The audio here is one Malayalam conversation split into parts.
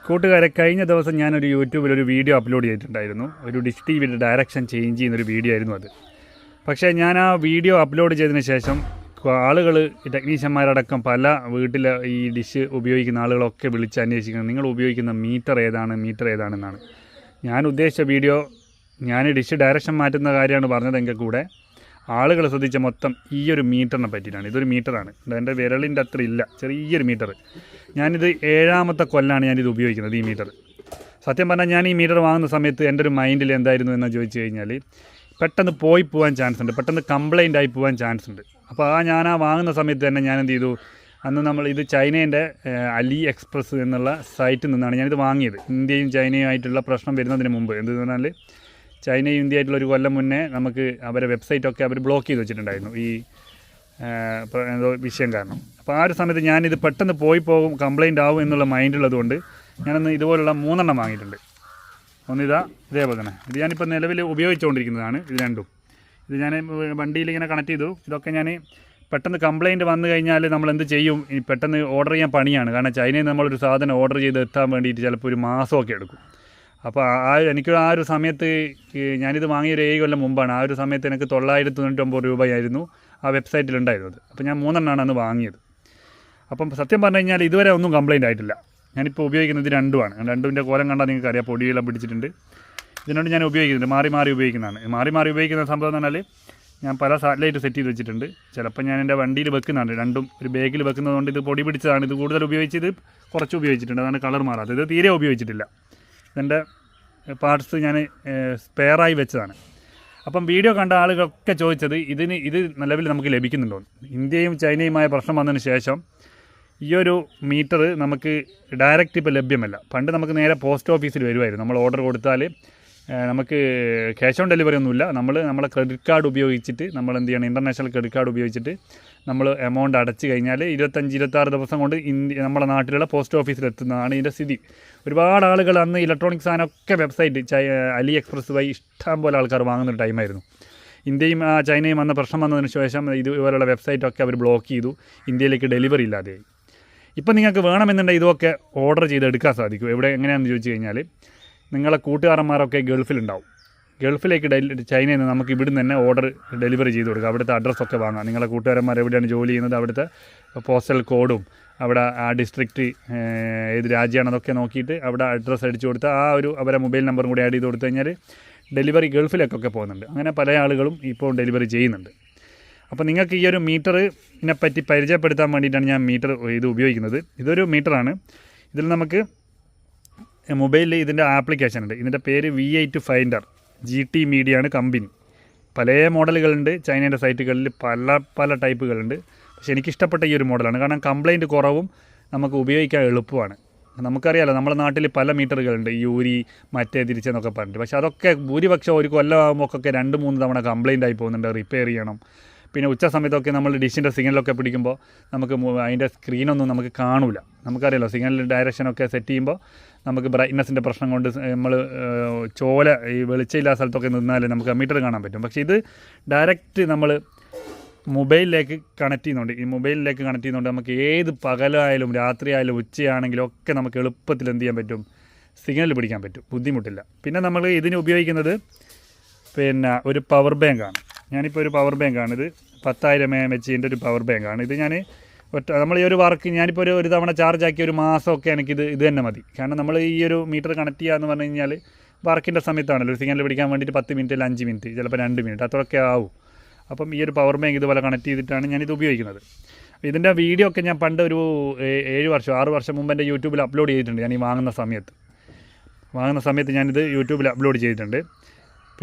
കൂട്ടുകാരെ, കഴിഞ്ഞ ദിവസം ഞാനൊരു യൂട്യൂബിൽ ഒരു വീഡിയോ അപ്ലോഡ് ചെയ്തിട്ടുണ്ടായിരുന്നു. ഒരു ഡിഷ് ടി വിയുടെ ഡയറക്ഷൻ ചേഞ്ച് ചെയ്യുന്നൊരു വീഡിയോ ആയിരുന്നു അത്. പക്ഷേ ഞാൻ ആ വീഡിയോ അപ്ലോഡ് ചെയ്തതിന് ശേഷം ആളുകൾ, ടെക്നീഷ്യന്മാരടക്കം പല വീട്ടിൽ ഈ ഡിഷ് ഉപയോഗിക്കുന്ന ആളുകളൊക്കെ വിളിച്ച് അന്വേഷിക്കുന്നത് നിങ്ങൾ ഉപയോഗിക്കുന്ന മീറ്റർ ഏതാണെന്നാണ്. ഞാൻ ഉദ്ദേശിച്ച വീഡിയോ, ഞാൻ ഡിഷ് ഡയറക്ഷൻ മാറ്റുന്ന കാര്യമാണ് പറഞ്ഞതെങ്കിൽ കൂടെ ആളുകൾ ശ്രദ്ധിച്ച മൊത്തം ഈ ഒരു മീറ്ററിനെ പറ്റിയിട്ടാണ്. ഇതൊരു മീറ്ററാണ്, എൻ്റെ വിരലിൻ്റെ അത്ര ഇല്ല, ചെറിയൊരു മീറ്റർ. ഞാനിത് 7ാമത്തെ കൊല്ലാണ് ഞാനിത് ഉപയോഗിക്കുന്നത്, ഈ മീറ്റർ. സത്യം പറഞ്ഞാൽ ഞാൻ ഈ മീറ്റർ വാങ്ങുന്ന സമയത്ത് എൻ്റെ ഒരു മൈൻഡിൽ എന്തായിരുന്നു എന്ന് ചോദിച്ചു കഴിഞ്ഞാൽ, പെട്ടെന്ന് പോകാൻ ചാൻസ് ഉണ്ട്, പെട്ടെന്ന് കംപ്ലൈൻ്റ് ആയി പോകാൻ ചാൻസ് ഉണ്ട്. അപ്പോൾ ഞാൻ വാങ്ങുന്ന സമയത്ത് തന്നെ ഞാൻ എന്ത് ചെയ്തു, അന്ന് നമ്മൾ ഇത് ചൈനേൻ്റെ അലി എക്സ്പ്രസ് എന്നുള്ള സൈറ്റിൽ നിന്നാണ് ഞാനിത് വാങ്ങിയത്. ഇന്ത്യയും ചൈനയും ആയിട്ടുള്ള പ്രശ്നം വരുന്നതിന് മുമ്പ്, എന്തെന്ന് പറഞ്ഞാൽ ചൈനയും ഇന്ത്യ ആയിട്ടുള്ള ഒരു കൊല്ലം മുന്നേ നമുക്ക് അവരെ വെബ്സൈറ്റൊക്കെ അവർ ബ്ലോക്ക് ചെയ്ത് വെച്ചിട്ടുണ്ടായിരുന്നു ഈ എന്തോ വിഷയം കാരണം. അപ്പോൾ ആ ഒരു സമയത്ത് ഞാനിത് പെട്ടെന്ന് പോകും, കംപ്ലൈൻ്റ് ആവും എന്നുള്ള മൈൻഡുള്ളതുകൊണ്ട് ഞാനന്ന് ഇതുപോലുള്ള 3 വാങ്ങിയിട്ടുണ്ട്. ഒന്നിതാ ഇതേപോലെ തന്നെ. ഇത് ഞാനിപ്പോൾ നിലവിൽ ഉപയോഗിച്ചുകൊണ്ടിരിക്കുന്നതാണ്. ഇത് രണ്ടും ഇത് ഞാൻ വണ്ടിയിൽ ഇങ്ങനെ കണക്ട് ചെയ്തു. ഇതൊക്കെ ഞാൻ പെട്ടെന്ന് കംപ്ലൈൻറ്റ് വന്നു കഴിഞ്ഞാൽ നമ്മൾ എന്ത് ചെയ്യും, ഈ പെട്ടെന്ന് ഓർഡർ ചെയ്യാൻ പണിയാണ്. കാരണം ചൈനയിൽ നമ്മളൊരു സാധനം ഓർഡർ ചെയ്ത് എത്താൻ വേണ്ടിയിട്ട് ചിലപ്പോൾ ഒരു മാസമൊക്കെ എടുക്കും. അപ്പോൾ എനിക്ക് ആ ഒരു സമയത്ത്, ഞാനിത് വാങ്ങിയൊരു 7 കൊല്ലം മുമ്പാണ്. ആ ഒരു സമയത്ത് എനിക്ക് 999 രൂപയായിരുന്നു ആ വെബ്സൈറ്റിലുണ്ടായിരുന്നത്. അപ്പോൾ ഞാൻ 3 അന്ന് വാങ്ങിയത്. അപ്പം സത്യം പറഞ്ഞു കഴിഞ്ഞാൽ ഇതുവരെ ഒന്നും കംപ്ലൈൻ്റ് ആയിട്ടില്ല. ഞാനിപ്പോൾ ഉപയോഗിക്കുന്നത് രണ്ടുമാണ്. രണ്ടിൻ്റെ കോലം കണ്ടാൽ നിങ്ങൾക്ക് അറിയാം, പൊടിയെല്ലാം പിടിച്ചിട്ടുണ്ട്. ഇതിനോട് ഞാൻ ഉപയോഗിക്കുന്നുണ്ട്, മാറി ഉപയോഗിക്കുന്നതാണ്. മാറി ഉപയോഗിക്കുന്ന സംഭവം എന്ന് പറഞ്ഞാൽ ഞാൻ പല സാറ്റലൈറ്റ് സെറ്റ് ചെയ്ത് വെച്ചിട്ടുണ്ട്. ചിലപ്പോൾ ഞാൻ എൻ്റെ വണ്ടിയിൽ വെക്കുന്നതാണ്, രണ്ടും ഒരു ബാഗിൽ വെക്കുന്നതുകൊണ്ട് ഇത് പൊടി പിടിച്ചതാണ്. ഇത് കൂടുതൽ ഉപയോഗിച്ചത് കുറച്ച് ഉപയോഗിച്ചിട്ടുണ്ട്, അതാണ് കളർ മാറാത്തത്. ഇത് തീരെ ഉപയോഗിച്ചിട്ടില്ല. ഇതിൻ്റെ പാർട്സ് ഞാൻ സ്പെയറായി വെച്ചതാണ്. അപ്പം വീഡിയോ കണ്ട ആളുകളൊക്കെ ചോദിച്ചത് ഇത് നിലവിൽ നമുക്ക് ലഭിക്കുന്നുണ്ടോ. ഇന്ത്യയും ചൈനയുമായ പ്രശ്നം വന്നതിന് ശേഷം ഈ ഒരു മീറ്റർ നമുക്ക് ഡയറക്റ്റ് ഇപ്പോൾ ലഭ്യമല്ല. പണ്ട് നമുക്ക് നേരെ പോസ്റ്റ് ഓഫീസിൽ വരുമായിരുന്നു. നമ്മൾ ഓർഡർ കൊടുത്താൽ നമുക്ക് ക്യാഷ് ഓൺ ഡെലിവറി ഒന്നുമില്ല. നമ്മളെ ക്രെഡിറ്റ് കാർഡ് ഉപയോഗിച്ചിട്ട് നമ്മൾ എന്ത് ചെയ്യണം, ഇൻ്റർനാഷണൽ ക്രെഡിറ്റ് കാർഡ് ഉപയോഗിച്ചിട്ട് നമ്മൾ എമൗണ്ട് അടച്ച് കഴിഞ്ഞാൽ 25-26 ദിവസം കൊണ്ട് നമ്മുടെ നാട്ടിലുള്ള പോസ്റ്റ് ഓഫീസിൽ എത്തുന്നതാണ് ഇതിൻ്റെ സ്ഥിതി. ഒരുപാട് ആളുകൾ അന്ന് ഇലക്ട്രോണിക് സാധനമൊക്കെ വെബ്സൈറ്റ് അലി എക്സ്പ്രസ് വഴി ഇഷ്ടം പോലെ ആൾക്കാർ വാങ്ങുന്നൊരു ടൈമായിരുന്നു. ഇന്ത്യയും ചൈനയും വന്ന പ്രശ്നം വന്നതിന് ശേഷം ഇതുപോലുള്ള വെബ്സൈറ്റൊക്കെ അവർ ബ്ലോക്ക് ചെയ്തു, ഇന്ത്യയിലേക്ക് ഡെലിവറി ഇല്ലാതെയായി. ഇപ്പം നിങ്ങൾക്ക് വേണമെന്നുണ്ടെങ്കിൽ ഇതൊക്കെ ഓർഡർ ചെയ്ത് എടുക്കാൻ സാധിക്കും. എങ്ങനെയാണെന്ന് ചോദിച്ചു കഴിഞ്ഞാൽ, നിങ്ങളെ കൂട്ടുകാരന്മാരൊക്കെ ഗൾഫിലുണ്ടാവും. ഗൾഫിലേക്ക് ചൈനയിൽ നിന്ന് നമുക്ക് ഇവിടുന്ന് തന്നെ ഓർഡർ ഡെലിവറി ചെയ്ത് കൊടുക്കുക. അവിടുത്തെ അഡ്രസ്സൊക്കെ വാങ്ങാം. നിങ്ങളെ കൂട്ടുകാരന്മാർ എവിടെയാണ് ജോലി ചെയ്യുന്നത്, അവിടുത്തെ പോസ്റ്റൽ കോഡും അവിടെ ആ ഡിസ്ട്രിക്റ്റ് ഏത് രാജ്യമാണെന്നൊക്കെ നോക്കിയിട്ട് അവിടെ അഡ്രസ്സ് അടിച്ചു കൊടുത്താൽ അവരെ മൊബൈൽ നമ്പറും കൂടി ആഡ് ചെയ്ത് കൊടുത്തു കഴിഞ്ഞാൽ ഡെലിവറി ഗൾഫിലേക്കൊക്കെ പോകുന്നുണ്ട്. അങ്ങനെ പല ആളുകളും ഇപ്പോൾ ഡെലിവറി ചെയ്യുന്നുണ്ട്. അപ്പോൾ നിങ്ങൾക്ക് ഈ ഒരു മീറ്ററിനെപ്പറ്റി പരിചയപ്പെടുത്താൻ വേണ്ടിയിട്ടാണ് ഞാൻ ഇത് ഉപയോഗിക്കുന്നത്. ഇതൊരു മീറ്ററാണ്. ഇതിൽ നമുക്ക് മൊബൈലിൽ ഇതിൻ്റെ ആപ്ലിക്കേഷൻ ഉണ്ട്. ഇതിൻ്റെ പേര് V8 ഫൈൻഡർ, GT മീഡിയയാണ് കമ്പനി. പല മോഡലുകളുണ്ട് ചൈനയുടെ സൈറ്റുകളിൽ, പല ടൈപ്പുകളുണ്ട്. പക്ഷേ എനിക്കിഷ്ടപ്പെട്ട ഈ ഒരു മോഡലാണ്. കാരണം കംപ്ലൈൻറ്റ് കുറവും നമുക്ക് ഉപയോഗിക്കാൻ എളുപ്പമാണ്. നമുക്കറിയാമല്ലോ, നമ്മുടെ നാട്ടിൽ പല മീറ്ററുകളുണ്ട്, യൂരി മറ്റേ തിരിച്ചെന്നൊക്കെ പറഞ്ഞിട്ട്. പക്ഷേ അതൊക്കെ ഭൂരിപക്ഷം ഒരു കൊല്ലമാകുമ്പോഴൊക്കെ 2-3 തവണ കംപ്ലൈൻ്റ് ആയി പോകുന്നുണ്ട്, റിപ്പയർ ചെയ്യണം. പിന്നെ ഉച്ച സമയത്തൊക്കെ നമ്മൾ ഡിഷിൻ്റെ സിഗ്നലൊക്കെ പിടിക്കുമ്പോൾ നമുക്ക് അതിൻ്റെ സ്ക്രീനൊന്നും നമുക്ക് കാണില്ല. നമുക്കറിയാലോ, സിഗ്നൽ ഡയറക്ഷനൊക്കെ സെറ്റ് ചെയ്യുമ്പോൾ നമുക്ക് ബ്രൈറ്റ്നസിൻ്റെ പ്രശ്നം കൊണ്ട് നമ്മൾ ഈ വെളിച്ചമില്ലാത്ത സ്ഥലത്തൊക്കെ നിന്നാലേ നമുക്ക് മീറ്റർ കാണാൻ പറ്റും. പക്ഷേ ഇത് ഡയറക്റ്റ് നമ്മൾ മൊബൈലിലേക്ക് കണക്ട് ചെയ്യുന്നുണ്ട്. ഈ മൊബൈലിലേക്ക് കണക്ട് ചെയ്യുന്നതുകൊണ്ട് നമുക്ക് ഏത് പകലായാലും രാത്രിയായാലും ഉച്ചയാണെങ്കിലും ഒക്കെ നമുക്ക് എളുപ്പത്തിൽ എന്ത് ചെയ്യാൻ പറ്റും, സിഗ്നൽ പിടിക്കാൻ പറ്റും, ബുദ്ധിമുട്ടില്ല. പിന്നെ നമ്മൾ ഇതിന് ഉപയോഗിക്കുന്നത് ഒരു പവർ ബാങ്കാണ്. ഞാനിപ്പോൾ ഒരു പവർ ബാങ്കാണ്. ഇത് 10,000 mAh ഒരു പവർ ബാങ്കാണ്. ഇത് ഞാൻ നമ്മൾ ഈ ഒരു വർക്ക് ഞാനിപ്പോൾ ഒരു തവണ ചാർജ് ആക്കിയ ഒരു മാസമൊക്കെ എനിക്കിത് തന്നെ മതി. കാരണം നമ്മൾ ഈ ഒരു മീറ്റർ കണക്ട് ചെയ്യുക എന്ന് പറഞ്ഞു കഴിഞ്ഞാൽ വർക്കിൻ്റെ സമയത്താണല്ലോ, ഒരു സിഗ്നൽ പിടിക്കാൻ വേണ്ടിയിട്ട് 10 മിനിറ്റ് അല്ലെങ്കിൽ 5 മിനിറ്റ്, ചിലപ്പോൾ 2 മിനിറ്റ് അത്രയൊക്കെ ആവും. അപ്പം ഈ ഒരു പവർ ബാങ്ക് ഇതുപോലെ കണക്ട് ചെയ്തിട്ടാണ് ഞാനിത് ഉപയോഗിക്കുന്നത്. ഇതിൻ്റെ വീഡിയോ ഒക്കെ ഞാൻ പണ്ട് ഒരു 6 വർഷം മുമ്പ് എൻ്റെ യൂട്യൂബിൽ അപ്ലോഡ് ചെയ്തിട്ടുണ്ട്. ഞാൻ ഈ വാങ്ങുന്ന സമയത്ത് ഞാനിത് യൂട്യൂബിൽ അപ്ലോഡ് ചെയ്തിട്ടുണ്ട്.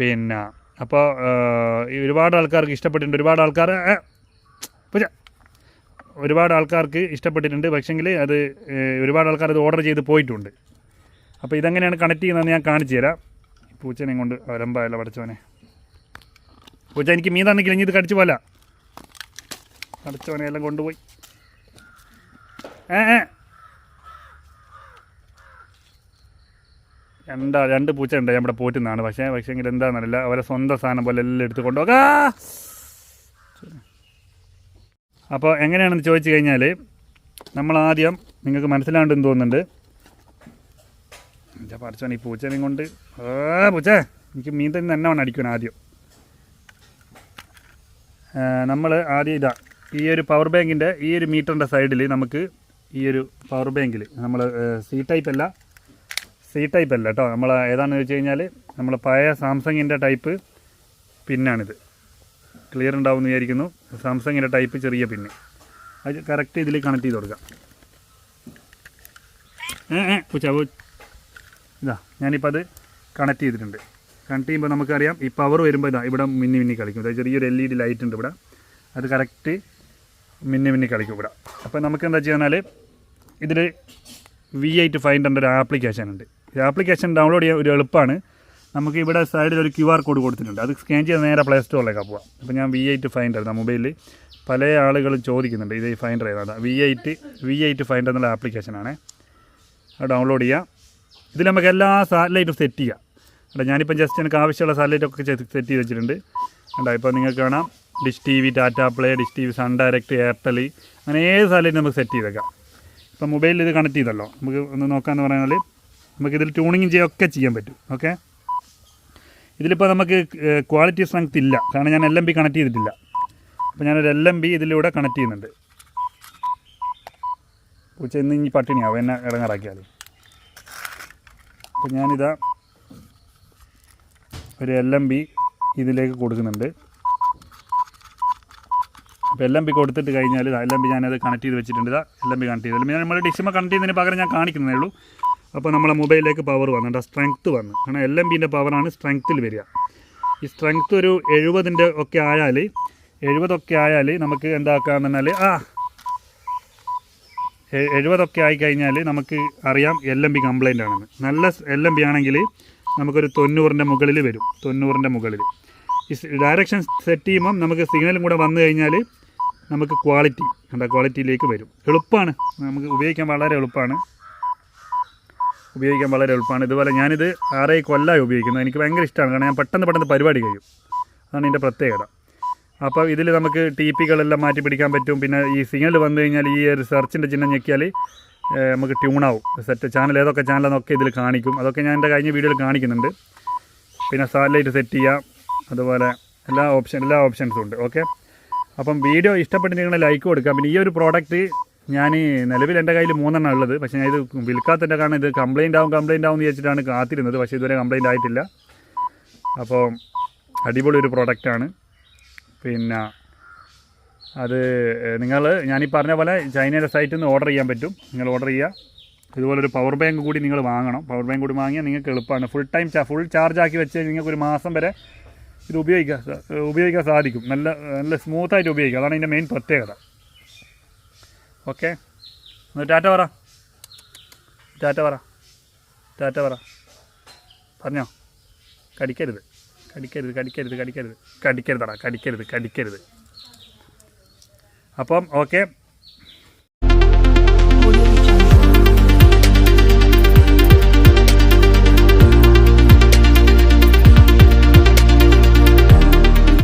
അപ്പോൾ ഒരുപാട് ആൾക്കാർക്ക് ഇഷ്ടപ്പെട്ടിട്ടുണ്ട്, ഒരുപാട് ആൾക്കാർക്ക് ഇഷ്ടപ്പെട്ടിട്ടുണ്ട്. പക്ഷേങ്കിൽ അത് ഒരുപാട് ആൾക്കാർ അത് ഓർഡർ ചെയ്ത് പോയിട്ടുണ്ട്. അപ്പോൾ ഇതെങ്ങനെയാണ് കണക്ട് ചെയ്യുന്നതെന്ന് ഞാൻ കാണിച്ചു തരാം. പൂച്ചനെ കൊണ്ട് വരമ്പായല്ല പഠിച്ചവനെ. പൂച്ച എനിക്ക് മീതാണെങ്കിൽ ഇനി ഇത് കടിച്ചു പോലെ കടിച്ചവനെ എല്ലാം കൊണ്ടുപോയി. രണ്ട് പൂച്ച ഉണ്ട് നമ്മുടെ പോറ്റുന്നതാണ്. പക്ഷേങ്കിൽ എന്താണെന്നറിയില്ല, അവരെ സ്വന്തം സാധനം പോലെ എല്ലാം എടുത്ത് കൊണ്ടുപോകാം. അപ്പോൾ എങ്ങനെയാണെന്ന് ചോദിച്ചു കഴിഞ്ഞാൽ, നമ്മൾ ആദ്യം നിങ്ങൾക്ക് മനസ്സിലാണ്ടെന്ന് തോന്നുന്നുണ്ട്, എൻ്റെ പഠിച്ചോണം ഈ പൂച്ചേനെയും കൊണ്ട് പൂച്ച എനിക്ക് മീൻ തന്നെ വേണം അടിക്കണം ആദ്യം. നമ്മൾ ആദ്യം ഇതാ ഈ ഒരു പവർ ബാങ്കിൻ്റെ ഈ ഒരു മീറ്ററിൻ്റെ സൈഡിൽ നമുക്ക് ഈ ഒരു പവർ ബാങ്കിൽ നമ്മൾ സി ടൈപ്പ് അല്ല കേട്ടോ, നമ്മൾ ഏതാണെന്ന് വെച്ച് കഴിഞ്ഞാൽ നമ്മൾ പഴയ സാംസങ്ങിൻ്റെ ടൈപ്പ് പിന്നാണിത്. ക്ലിയർ ഉണ്ടാവുമെന്ന് വിചാരിക്കുന്നു. സാംസങ്ങിൻ്റെ ടൈപ്പ് ചെറിയ പിന്ന് അത് കറക്റ്റ് ഇതിൽ കണക്ട് ചെയ്ത് കൊടുക്കാം. പൂച്ച ഇതാ ഞാനിപ്പോൾ അത് കണക്ട് ചെയ്തിട്ടുണ്ട്. കണക്ട് ചെയ്യുമ്പോൾ നമുക്കറിയാം ഈ പവർ വരുമ്പോൾ ഇതാ ഇവിടെ മിന്നി കളിക്കും. അതായത് ചെറിയൊരു LED ലൈറ്റ് ഉണ്ട് ഇവിടെ, അത് കറക്റ്റ് മിന്നി കളിക്കും ഇവിടെ. അപ്പോൾ നമുക്ക് എന്താ ചെയ്യുന്നാൽ ഇതിൽ V8 ഫൈൻഡറിൻ്റെ ഒരു ആപ്ലിക്കേഷൻ ഉണ്ട്. ഈ ആപ്ലിക്കേഷൻ ഡൗൺലോഡ് ചെയ്യാൻ ഒരു എളുപ്പമാണ്. നമുക്ക് ഇവിടെ സൈഡിൽ ഒരു QR കോഡ് കൊടുത്തിട്ടുണ്ട്, അത് സ്കാൻ ചെയ്ത് നേരെ പ്ലേ സ്റ്റോറിലേക്കാണ് പോവാം. അപ്പോൾ ഞാൻ V8 ഫൈൻഡർ മൊബൈലിൽ പല ആളുകളും ചോദിക്കുന്നുണ്ട് ഇത് ഈ ഫൈൻഡർ ഏതാണ്. V8 ഫൈൻഡർ എന്നുള്ള ആപ്ലിക്കേഷനാണ്. അത് ഡൗൺലോഡ് ചെയ്യുക. ഇതിൽ നമുക്ക് എല്ലാ സാറ്റലൈറ്റും സെറ്റ് ചെയ്യാം. അല്ല ഞാനിപ്പം ജസ്റ്റ് എനിക്ക് ആവശ്യമുള്ള സാറ്റലൈറ്റൊക്കെ സെറ്റ് ചെയ്ത് വെച്ചിട്ടുണ്ട്. അല്ല ഇപ്പോൾ നിങ്ങൾക്ക് കാണാം Dish TV, Tata Play, Dish TV, Sun Direct, Airtel, അങ്ങനെ ഏത് സാറ്റലൈറ്റ് നമുക്ക് സെറ്റ് ചെയ്തേക്കാം. ഇപ്പം മൊബൈലിൽ ഇത് കണക്ട് ചെയ്തല്ലോ, നമുക്ക് ഒന്ന് നോക്കാമെന്ന് പറഞ്ഞാൽ നമുക്കിതിൽ ട്യൂണിങ് ചെയ്യുകയൊക്കെ ചെയ്യാൻ പറ്റും. ഓക്കെ, ഇതിലിപ്പോൾ നമുക്ക് ക്വാളിറ്റി സ്ട്രെങ്ത് ഇല്ല, കാരണം ഞാൻ LMB കണക്ട് ചെയ്തിട്ടില്ല. അപ്പോൾ ഞാനൊരു LMB ഇതിലൂടെ കണക്ട് ചെയ്യുന്നുണ്ട്. പൂച്ച ഇന്ന് ഇനി പട്ടിണിയാവും എന്നെ ഇടങ്ങാറാക്കിയാൽ. അപ്പോൾ ഞാനിതാ ഒരു LMB ഇതിലേക്ക് കൊടുക്കുന്നുണ്ട്. അപ്പോൾ LMB കൊടുത്തിട്ട് കഴിഞ്ഞാൽ LMB ഞാനത് കണക്ട് ചെയ്ത് വെച്ചിട്ടുണ്ട്. LMB കണക്ട് ചെയ്ത് നമ്മൾ ഡിഷിമ കണക്ട് ചെയ്യുന്നതിന് പകരം ഞാൻ കാണിക്കുന്നതേ ഉള്ളൂ. അപ്പോൾ നമ്മളെ മൊബൈലിലേക്ക് പവർ വന്നിട്ട് സ്ട്രെങ്ത്ത് വന്നു. കാരണം LMBൻ്റെ പവറാണ് സ്ട്രെങ്ത്തിൽ വരിക. ഈ സ്ട്രെങ്ത്ത് ഒരു 70 ഒക്കെ ആയാൽ നമുക്ക് എന്താക്കാന്ന് പറഞ്ഞാൽ 70 ഒക്കെ ആയിക്കഴിഞ്ഞാൽ നമുക്ക് അറിയാം LMB കംപ്ലൈൻ്റ് ആണെന്ന്. നല്ല LMB ആണെങ്കിൽ നമുക്കൊരു 90ൻ്റെ മുകളിൽ വരും. 90ൻ്റെ മുകളിൽ ഈ ഡയറക്ഷൻ സെറ്റ് ചെയ്യുമ്പം നമുക്ക് സിഗ്നലും കൂടെ വന്നു കഴിഞ്ഞാൽ നമുക്ക് ക്വാളിറ്റിയിലേക്ക് വരും. എളുപ്പമാണ്, നമുക്ക് ഉപയോഗിക്കാൻ വളരെ എളുപ്പമാണ്. ഇതുപോലെ ഞാനിത് 6 കൊല്ലമായി ഉപയോഗിക്കുന്നത്. എനിക്ക് ഭയങ്കര ഇഷ്ടമാണ്, കാരണം ഞാൻ പെട്ടെന്ന് പരിപാടി കഴിയും. അതാണ് ഇതിൻ്റെ പ്രത്യേകത. അപ്പോൾ ഇതിൽ നമുക്ക് TPകളെല്ലാം മാറ്റി പിടിക്കാൻ പറ്റും. പിന്നെ ഈ സിഗ്നൽ വന്നു കഴിഞ്ഞാൽ ഈ ഒരു സെർച്ചിൻ്റെ ചിഹ്നം ഞെക്കിയാൽ നമുക്ക് ട്യൂണാവും. സെറ്റ് ചാനൽ ഏതൊക്കെ ചാനലെന്നൊക്കെ ഇതിൽ കാണിക്കും. അതൊക്കെ ഞാൻ എൻ്റെ കഴിഞ്ഞ വീഡിയോയിൽ കാണിക്കുന്നുണ്ട്. പിന്നെ സാറ്റലൈറ്റ് സെറ്റ് ചെയ്യാം, അതുപോലെ എല്ലാ ഓപ്ഷൻസും ഉണ്ട്. ഓക്കെ, അപ്പം വീഡിയോ ഇഷ്ടപ്പെട്ടിട്ടുണ്ടെങ്കിൽ ലൈക്ക് കൊടുക്കാം. പിന്നെ ഈ ഒരു പ്രോഡക്റ്റ് ഞാൻ നിലവിൽ എൻ്റെ കയ്യിൽ 3 ഉള്ളത്. പക്ഷേ ഞാൻ ഇത് വിൽക്കാത്തതിൻ്റെ കാരണം ഇത് കംപ്ലൈൻ്റ് ആവും എന്ന് വിചാരിച്ചിട്ടാണ് കാത്തിരുന്നത്. പക്ഷേ ഇതുവരെ കംപ്ലൈൻ്റ് ആയിട്ടില്ല. അപ്പോൾ അടിപൊളി ഒരു പ്രോഡക്റ്റാണ്. പിന്നെ അത് ഞാനീ പറഞ്ഞ പോലെ ചൈനയുടെ സൈറ്റിൽ നിന്ന് ഓർഡർ ചെയ്യാൻ പറ്റും. നിങ്ങൾ ഓർഡർ ചെയ്യുക. ഇതുപോലൊരു പവർ ബാങ്ക് കൂടി നിങ്ങൾ വാങ്ങണം. പവർ ബാങ്ക് കൂടി വാങ്ങിയാൽ നിങ്ങൾക്ക് എളുപ്പമാണ്. ഫുൾ ചാർജ് ആക്കി വെച്ച് നിങ്ങൾക്ക് ഒരു മാസം വരെ ഇത് ഉപയോഗിക്കാൻ സാധിക്കും. നല്ല സ്മൂത്തായിട്ട് ഉപയോഗിക്കുക. അതാണ് ഇതിൻ്റെ മെയിൻ പ്രത്യേകത. ഓക്കെ, ഒന്ന് ടാറ്റ പറ പറഞ്ഞോ. കടിക്കരുത്. അപ്പം ഓക്കെ.